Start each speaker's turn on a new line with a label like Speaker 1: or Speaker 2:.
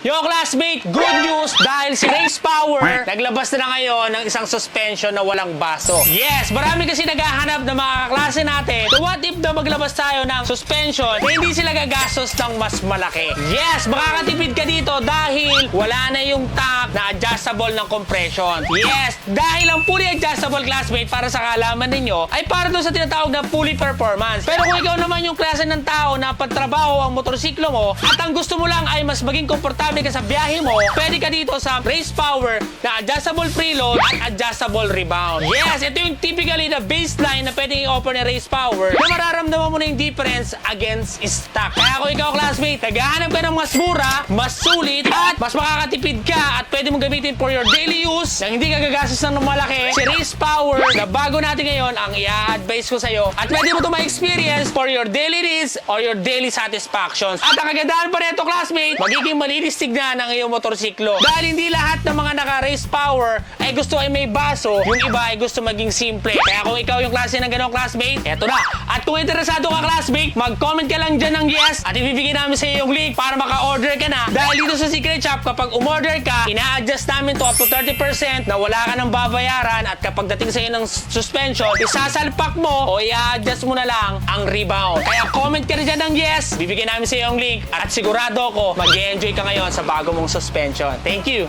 Speaker 1: Yo classmate, good news dahil si Race Power naglabas na ngayon ng isang suspension na walang baso. Yes, marami kasi naghahanap ng mga kaklase natin. So what if na maglabas tayo ng suspension na hindi sila gagastos ng mas malaki? Yes, makakatipid ka dito dahil wala na yung tank na adjustable ng compression. Yes, dahil ang fully adjustable classmate para sa kaalaman ninyo ay para doon sa tinatawag na fully performance. Pero kung ikaw naman yung klase ng tao na pagtrabaho ang motorsiklo mo at ang gusto mo lang ay mas maging komportable ka sa biyahe mo, pwede ka dito sa Race Power na adjustable preload at adjustable rebound. Yes, ito yung typically na baseline na pwedeng i-offer ni Race Power na mararamdaman mo na yung difference against stock. Kaya kung ikaw classmate, naghahanap ka ng mas mura, mas sulit, at mas makakatipid ka at pwede mong gamitin for your daily use na hindi ka gagastos ng malaki, si Race Power na bago natin ngayon ang i-advise ko sa'yo at pwede mo ito ma-experience for your daily needs or your daily satisfactions. At ang kagandahan pa nito classmate, magiging malinis tignan ng iyong motorsiklo. Dahil hindi lahat ng mga naka-Race Power ay gusto ay may baso, yung iba ay gusto maging simple. Kaya kung ikaw yung klase ng ganong classmate, eto na. At kung interesado ka classmate, mag-comment ka lang dyan ng yes at ibibigay namin sa iyo yung link para maka-order ka na. Dahil dito sa Secret Shop, kapag umorder ka, ina-adjust namin to up to 30% na wala ka ng babayaran at kapag dating sa iyo ng suspension, isasalpak mo o i-adjust mo na lang ang rebound. Kaya comment ka na dyan ng yes, bibigyan namin sa iyo yung link at sigurado ako mag-enjoy ka ngayon sa bago mong suspension. Thank you!